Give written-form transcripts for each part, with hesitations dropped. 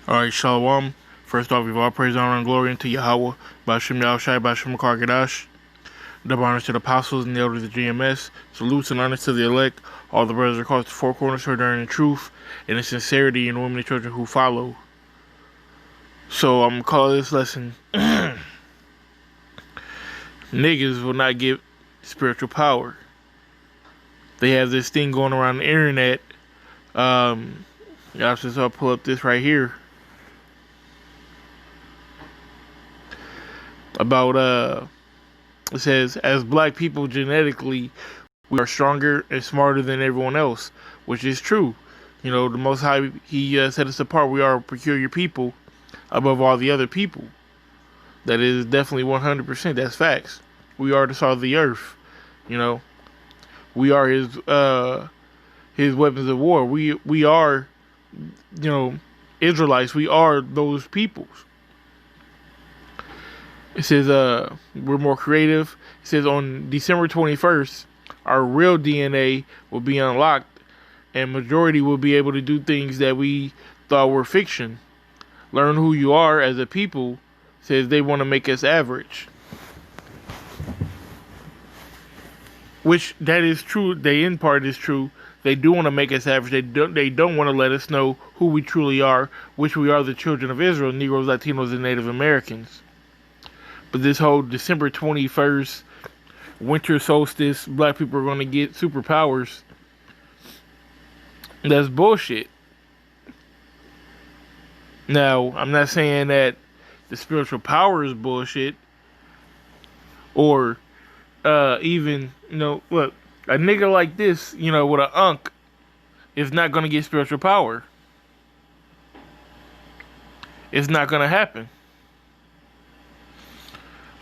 Alright, Shalom. First off, we've all praise, honor, and glory unto Yahweh, Bashem Yahushai, Bashem Kargadash. Double honors to the apostles and the elders of GMS. Salutes and honors to the elect, all the brothers across the four corners who are there in truth, and in sincerity, and women and children who follow. So I'm going to call this lesson, Niggas will not get spiritual power. They have this thing going around the internet. I'll pull up this right here. About it says, as black people genetically we are stronger and smarter than everyone else, which is true. You know, the Most High, he set us apart. We are a peculiar people above all the other people. That is definitely 100%. That's facts. We are the salt of the earth. You know, we are his weapons of war. We are, you know, Israelites. We are those peoples. It says we're more creative. It says on December 21st, our real DNA will be unlocked, and majority will be able to do things that we thought were fiction. Learn who you are as a people. Says they want to make us average, which that is true. The end part is true. They do want to make us average. They don't want to let us know who we truly are, which we are the children of Israel, Negroes, Latinos, and Native Americans. But this whole December 21st, winter solstice, black people are going to get superpowers. That's bullshit. Now, I'm not saying that the spiritual power is bullshit. Or even, you know, look, a nigga like this, you know, with an unk, is not going to get spiritual power. It's not going to happen.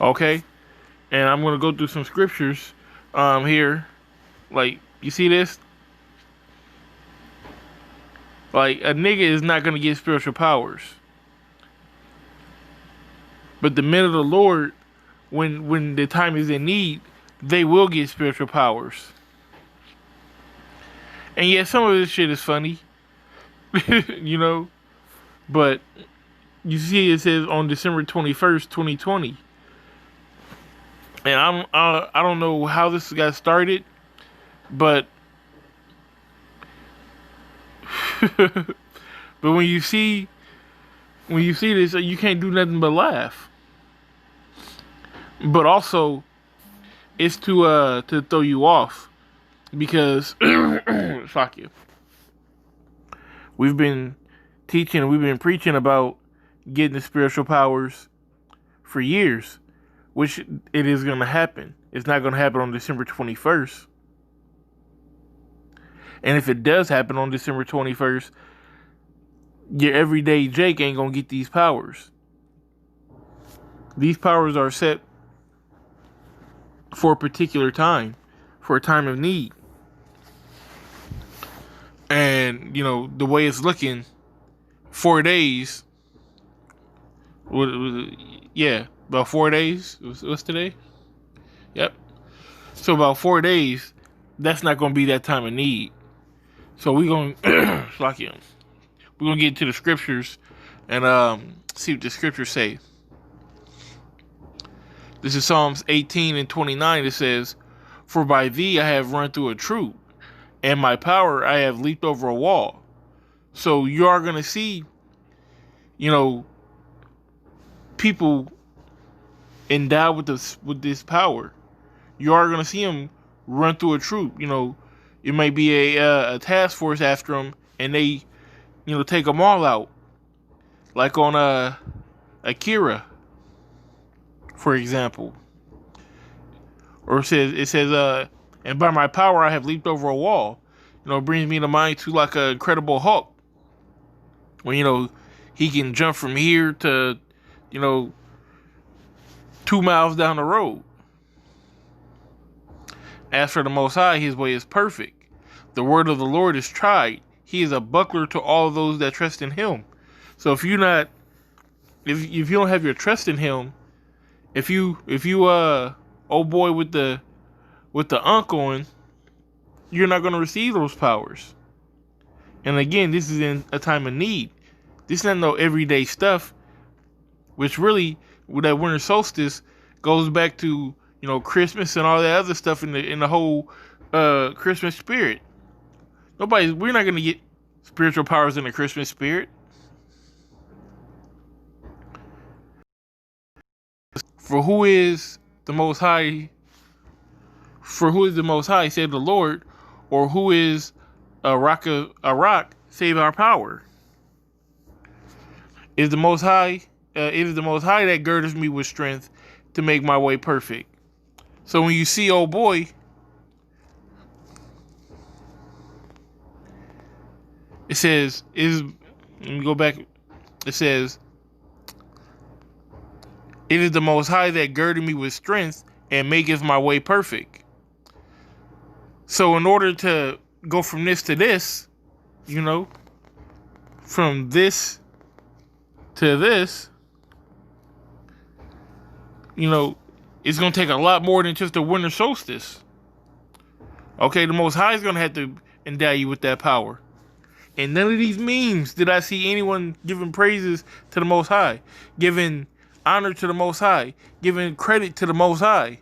Okay? And I'm going to go through some scriptures here. Like, you see this? Like, a nigga is not going to get spiritual powers. But the men of the Lord, when the time is in need, they will get spiritual powers. And yeah, some of this shit is funny. You know? But you see it says on December 21st, 2020. And I don't know how this got started, but but when you see this, you can't do nothing but laugh. But also, it's to throw you off, because fuck you. We've been teaching, we've been preaching about getting the spiritual powers for years, which it is going to happen. It's not going to happen on December 21st. And if it does happen on December 21st, your everyday Jake ain't going to get these powers. These powers are set for a particular time, for a time of need. And, you know, the way it's looking, 4 days, yeah, about 4 days, what's today? Yep. So about 4 days, that's not going to be that time of need. So we're going to, we're going to get into the scriptures and see what the scriptures say. This is Psalms 18 and 29. It says, for by thee I have run through a troop, and my power I have leaped over a wall. So you are going to see, you know, people endowed with this power. You are going to see them run through a troop. You know, it may be a task force after them, and they, you know, take them all out. Like on Akira, for example. Or it says, and by my power I have leaped over a wall. You know, it brings me to mind to like a Incredible Hulk. When, you know, he can jump from here to, you know, 2 miles down the road. As for the Most High, his way is perfect. The word of the Lord is tried. He is a buckler to all those that trust in him. So if you don't have your trust in him, if you old boy with the unk on, you're not going to receive those powers. And again, this is in a time of need. This is not no everyday stuff, which really, with that winter solstice, goes back to, Christmas and all that other stuff in the whole Christmas spirit. We're not gonna get spiritual powers in the Christmas spirit. For who is the Most High? For who is the Most High, save the Lord, or who is a rock, save our power? It is the Most High. It is the Most High that girdeth me with strength to make my way perfect. So when you see old boy, it says, let me go back. It says, it is the Most High that girded me with strength and maketh my way perfect. So in order to go from this to this, from this to this, it's going to take a lot more than just the winter solstice. Okay, the Most High is going to have to endow you with that power. And none of these memes did I see anyone giving praises to the Most High, giving honor to the Most High, giving credit to the Most High.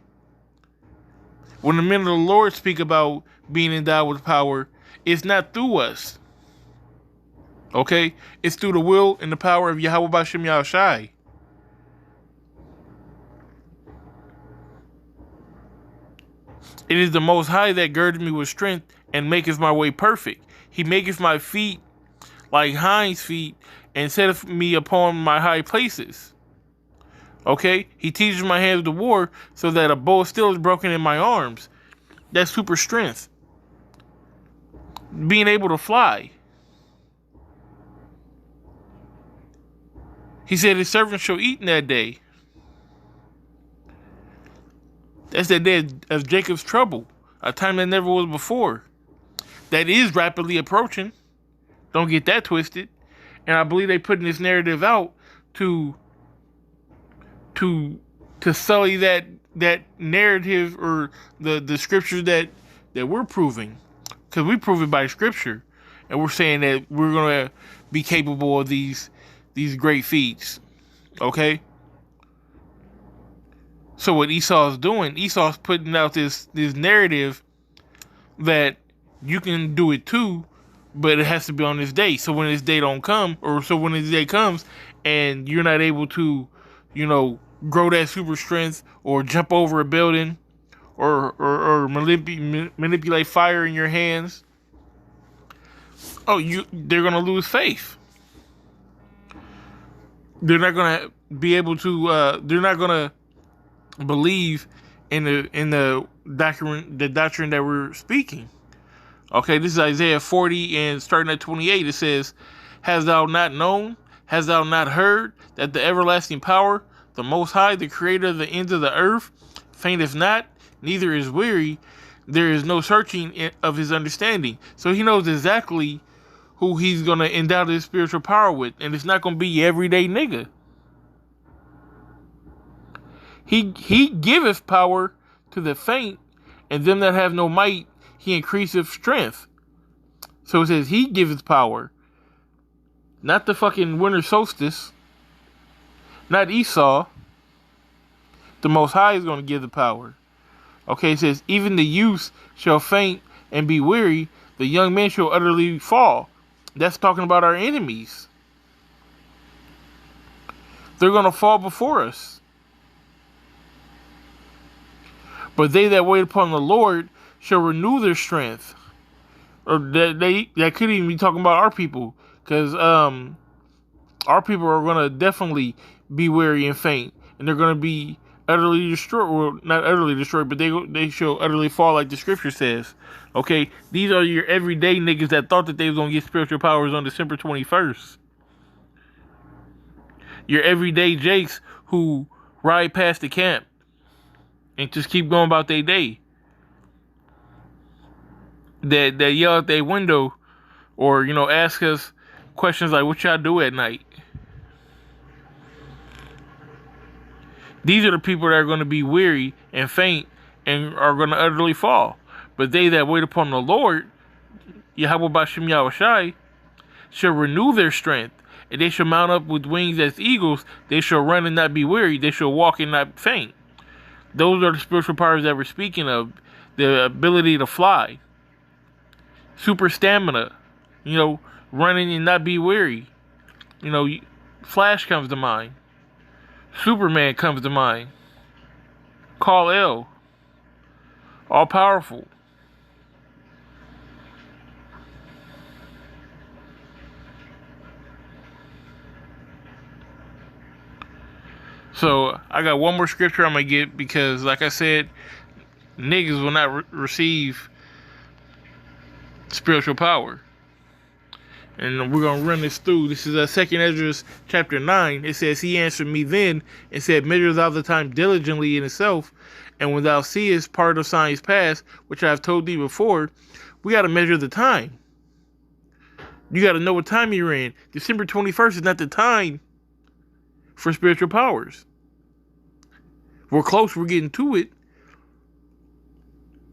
When the men of the Lord speak about being endowed with power, it's not through us. Okay? It's through the will and the power of Yahweh Bashem Yahushai. It is the Most High that girded me with strength and maketh my way perfect. He maketh my feet like hinds' feet and setteth me upon my high places. Okay? He teaches my hands to war so that a bow still is broken in my arms. That's super strength. Being able to fly. He said his servants shall eat in that day. That's that day of Jacob's trouble. A time that never was before. That is rapidly approaching. Don't get that twisted. And I believe they putting this narrative out to sully that narrative or the scriptures that we're proving. Because we prove it by scripture. And we're saying that we're going to be capable of these great feats. Okay? So what Esau's doing, Esau's putting out this narrative that you can do it too, but it has to be on this day. So when this day don't come, when this day comes and you're not able to, grow that super strength or jump over a building or manipulate fire in your hands, they're gonna lose faith. They're not gonna be able to. They're not gonna believe in the doctrine that we're speaking. Okay, this is Isaiah 40 and starting at 28. It says, "Hast thou not known? Hast thou not heard that the everlasting power, the Most High, the Creator of the ends of the earth, fainteth not, neither is weary. There is no searching of his understanding." So he knows exactly who he's gonna endow his spiritual power with, and it's not gonna be your everyday nigga. He giveth power to the faint, and them that have no might, he increaseth strength. So it says he giveth power. Not the fucking winter solstice. Not Esau. The Most High is going to give the power. Okay, it says, even the youth shall faint and be weary. The young men shall utterly fall. That's talking about our enemies. They're going to fall before us. But they that wait upon the Lord shall renew their strength. Or that could even be talking about our people. Because our people are going to definitely be weary and faint. And they're going to be utterly destroyed. Well, not utterly destroyed, but they shall utterly fall like the scripture says. Okay? These are your everyday niggas that thought that they was going to get spiritual powers on December 21st. Your everyday Jakes who ride past the camp and just keep going about their day. That yell out their window or, ask us questions like, what y'all do at night? These are the people that are going to be weary and faint and are going to utterly fall. But they that wait upon the Lord, Yahweh Bashem Yahushai, shall renew their strength, and they shall mount up with wings as eagles. They shall run and not be weary. They shall walk and not faint. Those are the spiritual powers that we're speaking of. The ability to fly, super stamina, running and not be weary. Flash comes to mind. Superman comes to mind. Kal-El. All powerful. So I got one more scripture I'm gonna get, because, like I said, niggas will not receive spiritual power. And we're going to run this through. This is 2 Ezra chapter 9. It says, He answered me then and said, Measure thou the time diligently in itself, and when thou seest part of signs past, which I have told thee before. We got to measure the time. You got to know what time you're in. December 21st is not the time for spiritual powers. We're close. We're getting to it.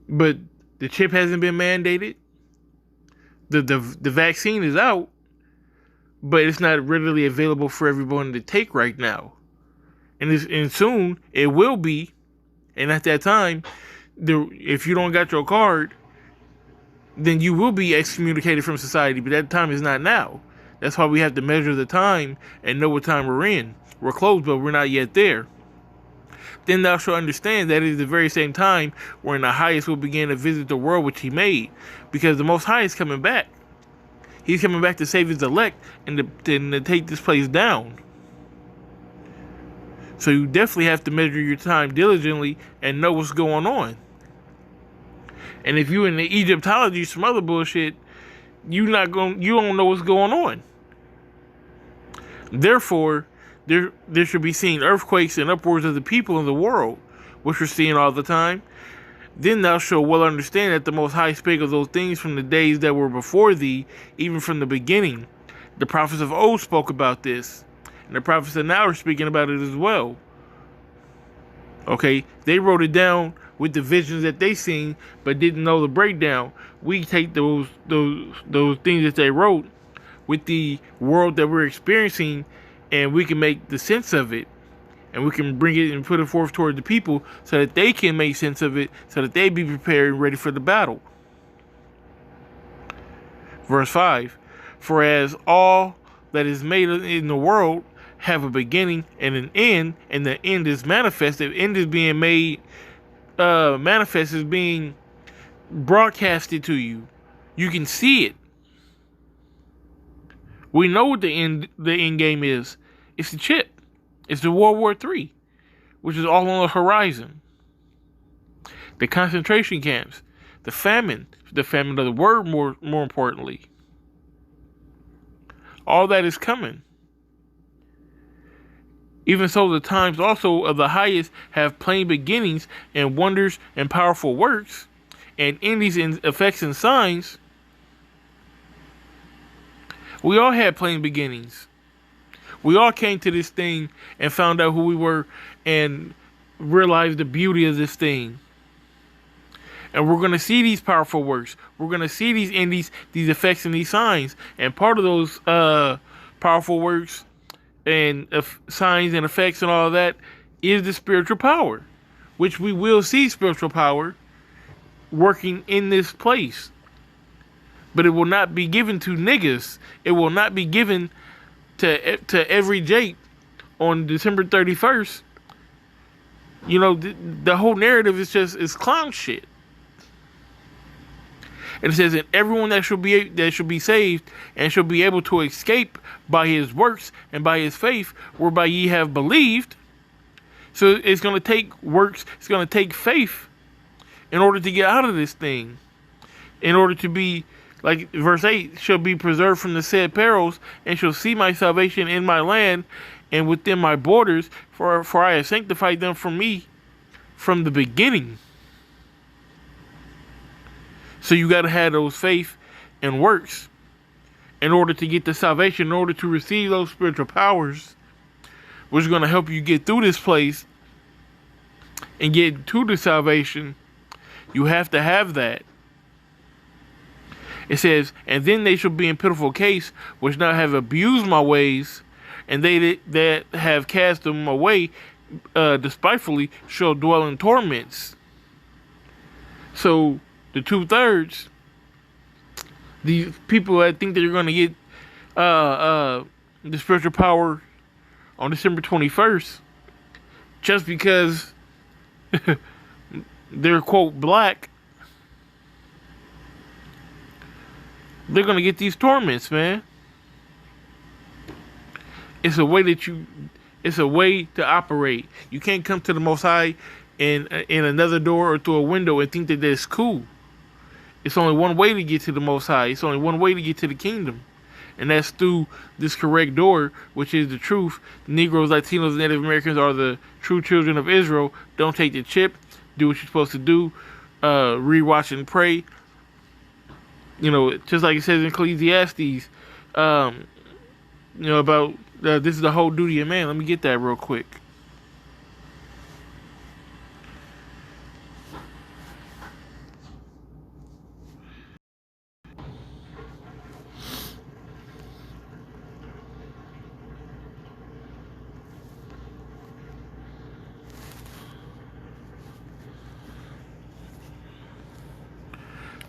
But the chip hasn't been mandated. The vaccine is out, but it's not readily available for everyone to take right now. And soon it will be. And at that time, if you don't got your card, then you will be excommunicated from society. But that time is not now. That's why we have to measure the time and know what time we're in. We're close, but we're not yet there. Then thou shalt understand that it is the very same time wherein the highest will begin to visit the world which he made, because the Most High is coming back. He's coming back to save his elect and to take this place down. So you definitely have to measure your time diligently and know what's going on. And if you in the Egyptology, some other bullshit, you don't know what's going on. Therefore, there should be seen earthquakes and upwards of the people in the world, which we're seeing all the time. Then thou shalt well understand that the Most High spake of those things from the days that were before thee, even from the beginning. The prophets of old spoke about this, and the prophets of now are speaking about it as well. Okay, they wrote it down with the visions that they seen, but didn't know the breakdown. We take those things that they wrote with the world that we're experiencing, and we can make the sense of it, and we can bring it and put it forth toward the people so that they can make sense of it, so that they be prepared and ready for the battle. Verse 5, For as all that is made in the world have a beginning and an end, and the end is manifest. The end is being made manifest, is being broadcasted to you. You can see it. We know what the end game is. It's the chip. It's the World War III, which is all on the horizon. The concentration camps, the famine of the word, more importantly. All that is coming. Even so, the times also of the highest have plain beginnings and wonders and powerful works, and endings and effects and signs. We all had plain beginnings. We all came to this thing and found out who we were and realized the beauty of this thing. And we're going to see these powerful works. We're going to see these endings, these effects, and these signs. And part of those powerful works and signs and effects and all of that is the spiritual power, which we will see spiritual power working in this place. But it will not be given to niggas. It will not be given to every Jake on December 31st. The whole narrative is clown shit. And it says, and everyone that shall be saved and shall be able to escape by his works and by his faith, whereby ye have believed. So it's going to take works, it's going to take faith in order to get out of this thing. In order to be, like verse 8, shall be preserved from the said perils, and shall see my salvation in my land and within my borders, for I have sanctified them from me from the beginning. So you got to have those faith and works in order to get the salvation, in order to receive those spiritual powers, which is going to help you get through this place and get to the salvation. You have to have that. It says, and then they shall be in pitiful case, which now have abused my ways, and they that have cast them away despitefully shall dwell in torments. So the 2/3, these people that think that you're going to get the spiritual power on December 21st, just because they're quote black, they're going to get these torments, man. It's a way it's a way to operate. You can't come to the Most High in another door or through a window and think that that's cool. It's only one way to get to the Most High. It's only one way to get to the kingdom. And that's through this correct door, which is the truth. Negroes, Latinos, and Native Americans are the true children of Israel. Don't take the chip. Do what you're supposed to do. Read, watch, and pray. You know, just like it says in Ecclesiastes, you know, about this is the whole duty of man. Let me get that real quick.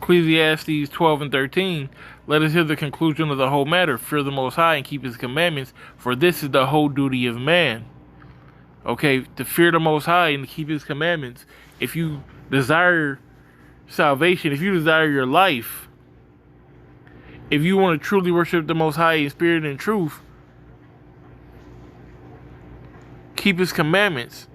Ecclesiastes 12 and 13. Let us hear the conclusion of the whole matter. Fear the Most High and keep His commandments, for this is the whole duty of man. Okay, to fear the Most High and to keep His commandments. If you desire salvation, if you desire your life, if you want to truly worship the Most High in spirit and truth, keep His commandments.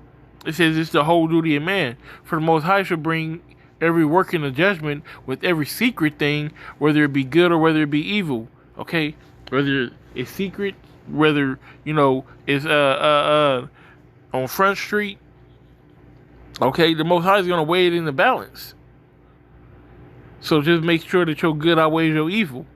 It says it's the whole duty of man. For the Most High shall bring every work in the judgment with every secret thing, whether it be good or whether it be evil. Okay, whether it's secret, whether you know it's on Front Street. Okay, the Most High is gonna weigh it in the balance. So just make sure that your good outweighs your evil.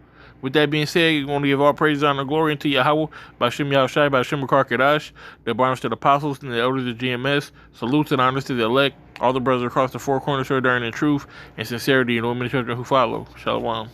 With that being said, you want to give all praise, honor, and glory unto Yahweh, B'Shem Yahushai, B'Shem Makar Kedash, the barns to the apostles and the elders of GMS, salutes and honors to the elect, all the brothers across the four corners who are in truth and sincerity, and all many children who follow. Shalom.